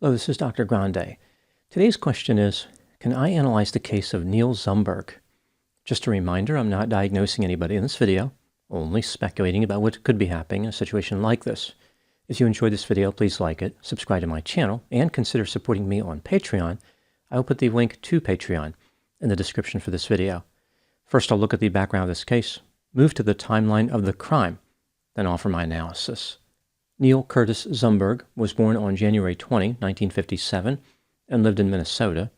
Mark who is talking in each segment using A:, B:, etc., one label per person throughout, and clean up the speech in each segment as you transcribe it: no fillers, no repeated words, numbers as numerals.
A: Hello, this is Dr. Grande. Today's question is, can I analyze the case of Neal Zumberge? Just a reminder, I'm not diagnosing anybody in this video, only speculating about what could be happening in a situation like this. If you enjoyed this video, please like it, subscribe to my channel, and consider supporting me on Patreon. I will put the link to Patreon in the description for this video. First, I'll look at the background of this case, move to the timeline of the crime, then offer my analysis. Neal Curtis Zumberge was born on January 20, 1957, and lived in Minnesota.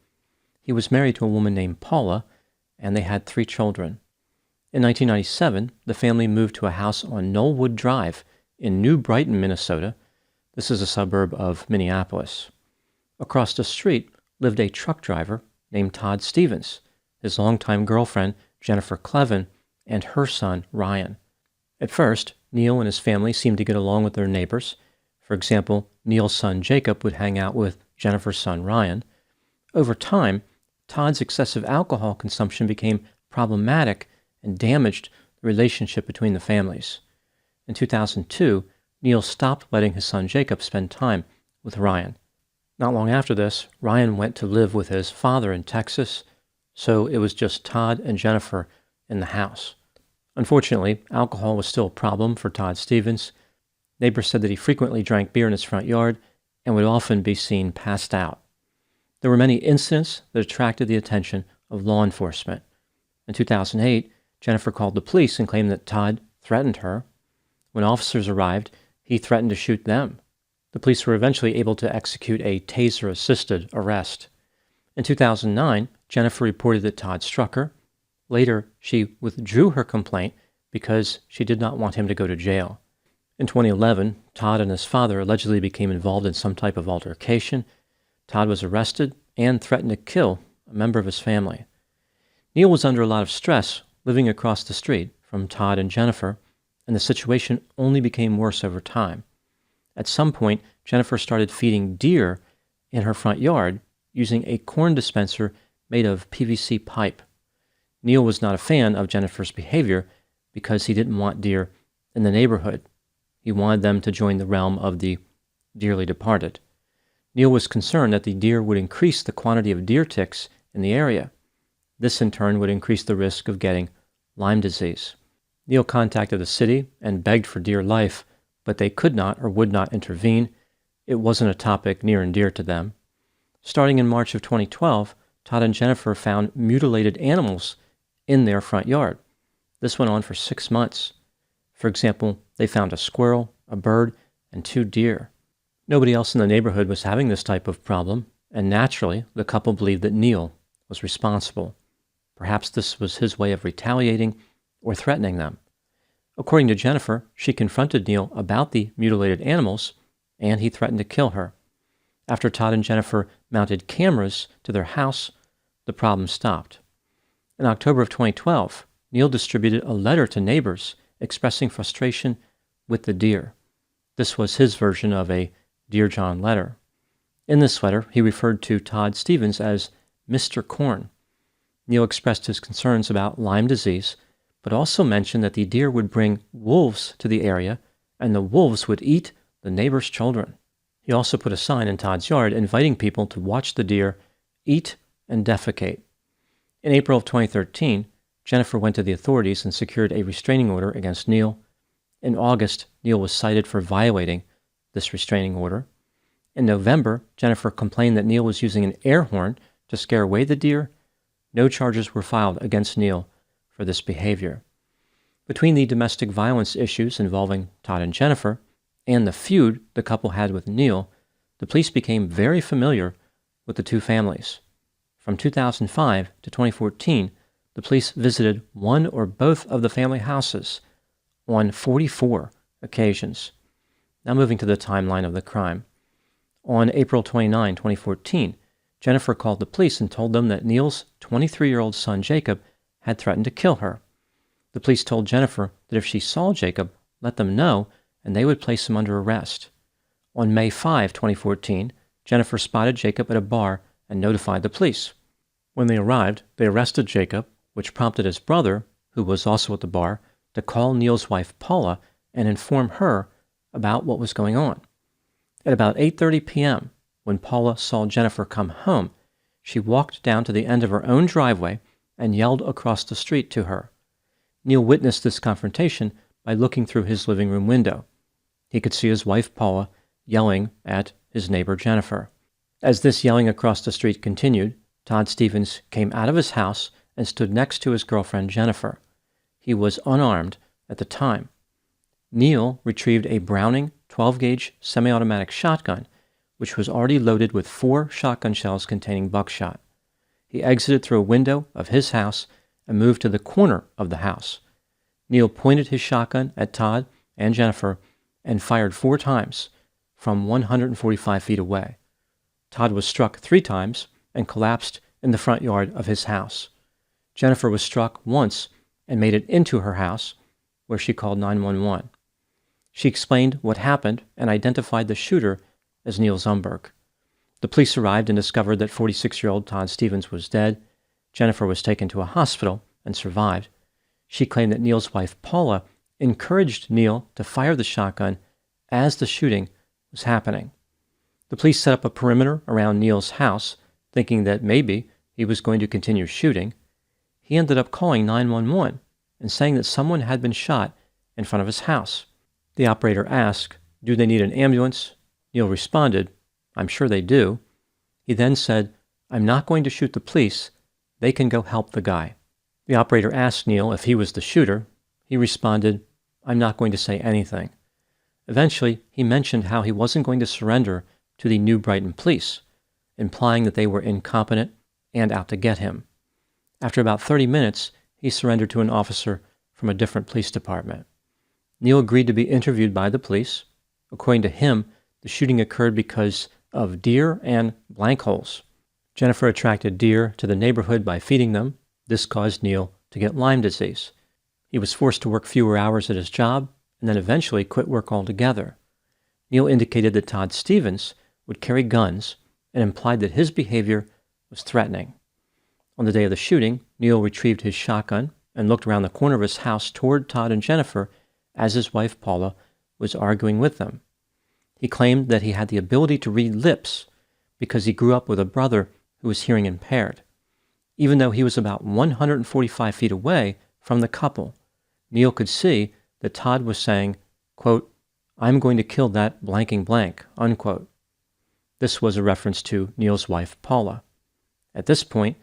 A: He was married to a woman named Paula, and they had 3 children. In 1997, the family moved to a house on Knollwood Drive in New Brighton, Minnesota. This is a suburb of Minneapolis. Across the street lived a truck driver named Todd Stevens, his longtime girlfriend, Jennifer Clevin, and her son, Ryan. At first, Neal and his family seemed to get along with their neighbors. For example, Neal's son Jacob would hang out with Jennifer's son Ryan. Over time, Todd's excessive alcohol consumption became problematic and damaged the relationship between the families. In 2002, Neal stopped letting his son Jacob spend time with Ryan. Not long after this, Ryan went to live with his father in Texas, so it was just Todd and Jennifer in the house. Unfortunately, alcohol was still a problem for Todd Stevens. Neighbors said that he frequently drank beer in his front yard and would often be seen passed out. There were many incidents that attracted the attention of law enforcement. In 2008, Jennifer called the police and claimed that Todd threatened her. When officers arrived, he threatened to shoot them. The police were eventually able to execute a taser-assisted arrest. In 2009, Jennifer reported that Todd struck her. Later, she withdrew her complaint because she did not want him to go to jail. In 2011, Todd and his father allegedly became involved in some type of altercation. Todd was arrested and threatened to kill a member of his family. Neal was under a lot of stress living across the street from Todd and Jennifer, and the situation only became worse over time. At some point, Jennifer started feeding deer in her front yard using a corn dispenser made of PVC pipe. Neal was not a fan of Jennifer's behavior because he didn't want deer in the neighborhood. He wanted them to join the realm of the dearly departed. Neal was concerned that the deer would increase the quantity of deer ticks in the area. This in turn would increase the risk of getting Lyme disease. Neal contacted the city and begged for deer life, but they could not or would not intervene. It wasn't a topic near and dear to them. Starting in March of 2012, Todd and Jennifer found mutilated animals in their front yard. This went on for 6 months. For example, they found a squirrel, a bird, and 2 deer. Nobody else in the neighborhood was having this type of problem, and naturally, the couple believed that Neal was responsible. Perhaps this was his way of retaliating or threatening them. According to Jennifer, she confronted Neal about the mutilated animals, and he threatened to kill her. After Todd and Jennifer mounted cameras to their house, the problem stopped. In October of 2012, Neal distributed a letter to neighbors expressing frustration with the deer. This was his version of a Dear John letter. In this letter, he referred to Todd Stevens as Mr. Corn. Neal expressed his concerns about Lyme disease, but also mentioned that the deer would bring wolves to the area, and the wolves would eat the neighbors' children. He also put a sign in Todd's yard inviting people to watch the deer eat and defecate. In April of 2013, Jennifer went to the authorities and secured a restraining order against Neal. In August, Neal was cited for violating this restraining order. In November, Jennifer complained that Neal was using an air horn to scare away the deer. No charges were filed against Neal for this behavior. Between the domestic violence issues involving Todd and Jennifer and the feud the couple had with Neal, the police became very familiar with the 2 families. From 2005 to 2014, the police visited one or both of the family houses on 44 occasions. Now moving to the timeline of the crime. On April 29, 2014, Jennifer called the police and told them that Neal's 23-year-old son Jacob had threatened to kill her. The police told Jennifer that if she saw Jacob, let them know, and they would place him under arrest. On May 5, 2014, Jennifer spotted Jacob at a bar and notified the police. When they arrived, they arrested Jacob, which prompted his brother, who was also at the bar, to call Neal's wife Paula and inform her about what was going on. At about 8:30 p.m., when Paula saw Jennifer come home, she walked down to the end of her own driveway and yelled across the street to her. Neal witnessed this confrontation by looking through his living room window. He could see his wife Paula yelling at his neighbor Jennifer. As this yelling across the street continued, Todd Stevens came out of his house and stood next to his girlfriend Jennifer. He was unarmed at the time. Neal retrieved a Browning 12-gauge semi-automatic shotgun, which was already loaded with 4 shotgun shells containing buckshot. He exited through a window of his house and moved to the corner of the house. Neal pointed his shotgun at Todd and Jennifer and fired 4 times from 145 feet away. Todd was struck 3 times and collapsed in the front yard of his house. Jennifer was struck once and made it into her house, where she called 911. She explained what happened and identified the shooter as Neal Zumberge. The police arrived and discovered that 46-year-old Todd Stevens was dead. Jennifer was taken to a hospital and survived. She claimed that Neal's wife, Paula, encouraged Neal to fire the shotgun as the shooting was happening. The police set up a perimeter around Neal's house, thinking that maybe he was going to continue shooting. He ended up calling 911 and saying that someone had been shot in front of his house. The operator asked, "Do they need an ambulance?" Neal responded, "I'm sure they do." He then said, "I'm not going to shoot the police. They can go help the guy." The operator asked Neal if he was the shooter. He responded, "I'm not going to say anything." Eventually, he mentioned how he wasn't going to surrender to the New Brighton police, implying that they were incompetent and out to get him. After about 30 minutes, he surrendered to an officer from a different police department. Neal agreed to be interviewed by the police. According to him, the shooting occurred because of deer and blank holes. Jennifer attracted deer to the neighborhood by feeding them. This caused Neal to get Lyme disease. He was forced to work fewer hours at his job and then eventually quit work altogether. Neal indicated that Todd Stevens would carry guns and implied that his behavior was threatening. On the day of the shooting, Neal retrieved his shotgun and looked around the corner of his house toward Todd and Jennifer as his wife Paula was arguing with them. He claimed that he had the ability to read lips because he grew up with a brother who was hearing impaired. Even though he was about 145 feet away from the couple, Neal could see that Todd was saying, quote, "I'm going to kill that blanking blank," unquote. This was a reference to Neal's wife Paula. At this point,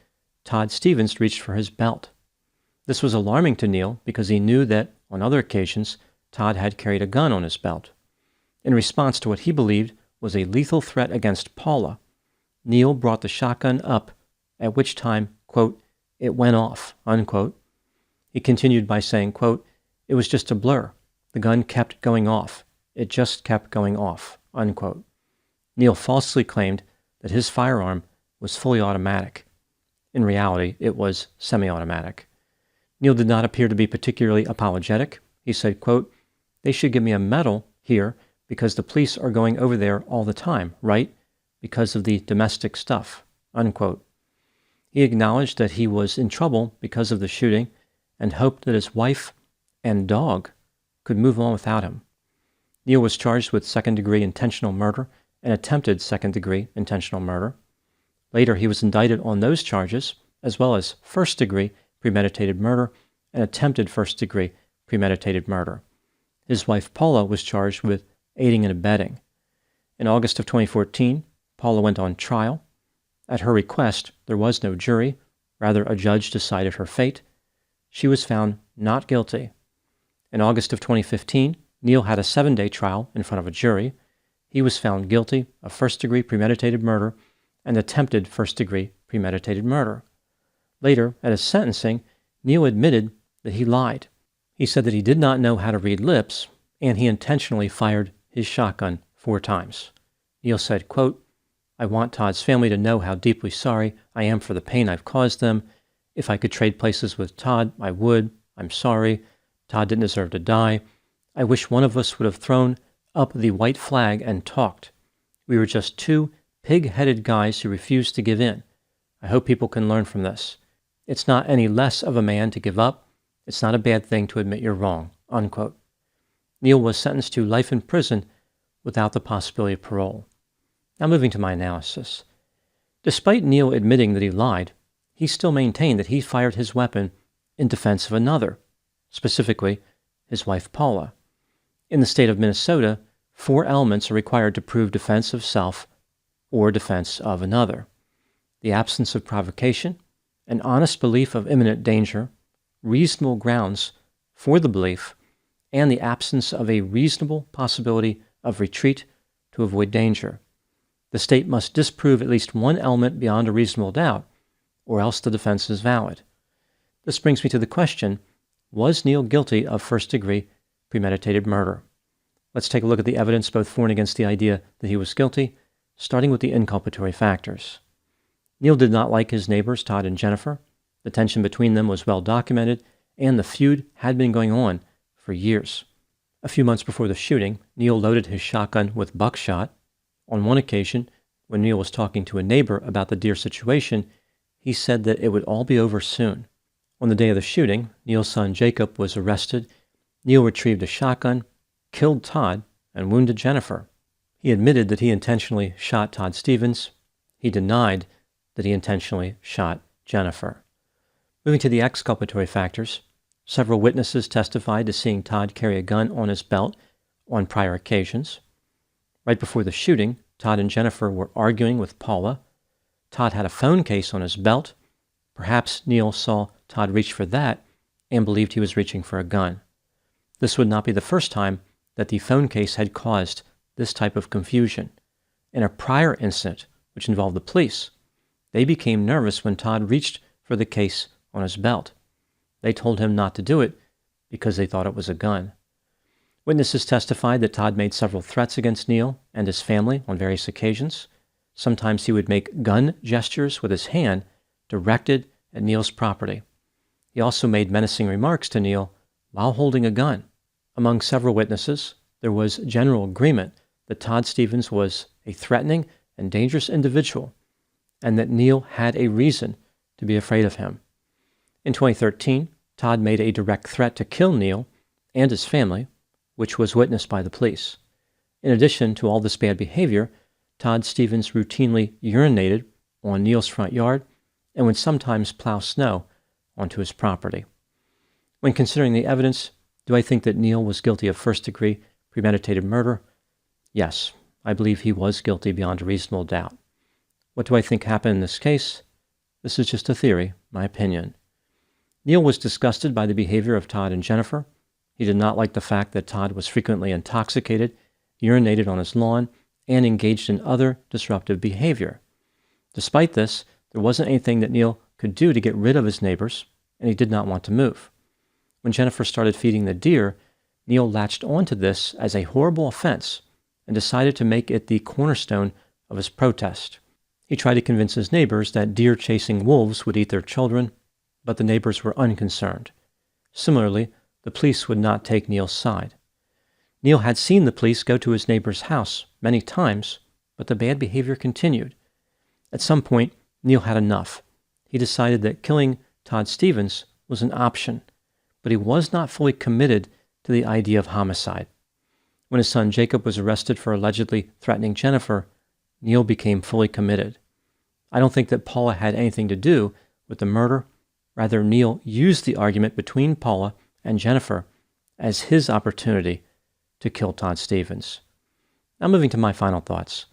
A: Todd Stevens reached for his belt. This was alarming to Neal because he knew that, on other occasions, Todd had carried a gun on his belt. In response to what he believed was a lethal threat against Paula, Neal brought the shotgun up, at which time, quote, "it went off," unquote. He continued by saying, quote, "It was just a blur. The gun kept going off. It just kept going off," unquote. Neal falsely claimed that his firearm was fully automatic. In reality, it was semi-automatic. Neal did not appear to be particularly apologetic. He said, quote, "They should give me a medal here because the police are going over there all the time, right? Because of the domestic stuff," unquote. He acknowledged that he was in trouble because of the shooting and hoped that his wife and dog could move on without him. Neal was charged with second-degree intentional murder and attempted second-degree intentional murder. Later, he was indicted on those charges, as well as first-degree premeditated murder and attempted first-degree premeditated murder. His wife Paula was charged with aiding and abetting. In August of 2014, Paula went on trial. At her request, there was no jury. Rather, a judge decided her fate. She was found not guilty. In August of 2015, Neal had a 7-day trial in front of a jury. He was found guilty of first-degree premeditated murder and attempted first-degree premeditated murder. Later, at his sentencing, Neal admitted that he lied. He said that he did not know how to read lips, and he intentionally fired his shotgun 4 times. Neal said, quote, "I want Todd's family to know how deeply sorry I am for the pain I've caused them. If I could trade places with Todd, I would. I'm sorry. Todd didn't deserve to die. I wish one of us would have thrown up the white flag and talked. We were just 2 pig-headed guys who refused to give in. I hope people can learn from this. It's not any less of a man to give up. It's not a bad thing to admit you're wrong," unquote. Neal was sentenced to life in prison without the possibility of parole. Now moving to my analysis. Despite Neal admitting that he lied, he still maintained that he fired his weapon in defense of another, specifically his wife Paula. In the state of Minnesota, 4 elements are required to prove defense of self or defense of another: the absence of provocation, an honest belief of imminent danger, reasonable grounds for the belief, and the absence of a reasonable possibility of retreat to avoid danger. The state must disprove at least one element beyond a reasonable doubt, or else the defense is valid. This brings me to the question, was Neal guilty of first-degree premeditated murder? Let's take a look at the evidence both for and against the idea that he was guilty, starting with the inculpatory factors. Neal did not like his neighbors, Todd and Jennifer. The tension between them was well documented, and the feud had been going on for years. A few months before the shooting, Neal loaded his shotgun with buckshot. On one occasion, when Neal was talking to a neighbor about the deer situation, he said that it would all be over soon. On the day of the shooting, Neal's son Jacob was arrested. Neal retrieved a shotgun, killed Todd, and wounded Jennifer. He admitted that he intentionally shot Todd Stevens. He denied that he intentionally shot Jennifer. Moving to the exculpatory factors, several witnesses testified to seeing Todd carry a gun on his belt on prior occasions. Right before the shooting, Todd and Jennifer were arguing with Paula. Todd had a phone case on his belt. Perhaps Neal saw Todd reach for that and believed he was reaching for a gun. This would not be the first time that the phone case had caused this type of confusion. In a prior incident, which involved the police, they became nervous when Todd reached for the case on his belt. They told him not to do it because they thought it was a gun. Witnesses testified that Todd made several threats against Neal and his family on various occasions. Sometimes he would make gun gestures with his hand directed at Neal's property. He also made menacing remarks to Neal while holding a gun. Among several witnesses, there was general agreement that Todd Stevens was a threatening and dangerous individual, and that Neal had a reason to be afraid of him. In 2013, Todd made a direct threat to kill Neal and his family, which was witnessed by the police. In addition to all this bad behavior, Todd Stevens routinely urinated on Neal's front yard and would sometimes plow snow onto his property. When considering the evidence, do I think that Neal was guilty of first-degree premeditated murder? Yes, I believe he was guilty beyond a reasonable doubt. What do I think happened in this case? This is just a theory, my opinion. Neal was disgusted by the behavior of Todd and Jennifer. He did not like the fact that Todd was frequently intoxicated, urinated on his lawn, and engaged in other disruptive behavior. Despite this, there wasn't anything that Neal could do to get rid of his neighbors, and he did not want to move. When Jennifer started feeding the deer, Neal latched onto this as a horrible offense and decided to make it the cornerstone of his protest. He tried to convince his neighbors that deer-chasing wolves would eat their children, but the neighbors were unconcerned. Similarly, the police would not take Neal's side. Neal had seen the police go to his neighbor's house many times, but the bad behavior continued. At some point, Neal had enough. He decided that killing Todd Stevens was an option, but he was not fully committed to the idea of homicide. When his son Jacob was arrested for allegedly threatening Jennifer, Neal became fully committed. I don't think that Paula had anything to do with the murder. Rather, Neal used the argument between Paula and Jennifer as his opportunity to kill Todd Stevens. Now moving to my final thoughts.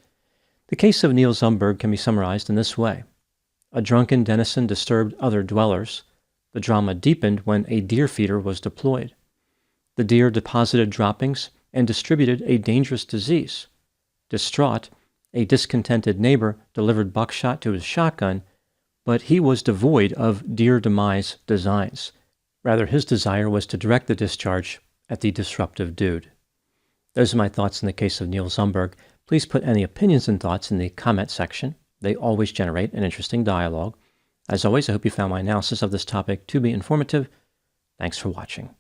A: The case of Neal Zumberge can be summarized in this way. A drunken denizen disturbed other dwellers. The drama deepened when a deer feeder was deployed. The deer deposited droppings and distributed a dangerous disease. Distraught, a discontented neighbor delivered buckshot to his shotgun, but he was devoid of deer demise designs. Rather, his desire was to direct the discharge at the disruptive dude. Those are my thoughts in the case of Neal Zumberge. Please put any opinions and thoughts in the comment section. They always generate an interesting dialogue. As always, I hope you found my analysis of this topic to be informative. Thanks for watching.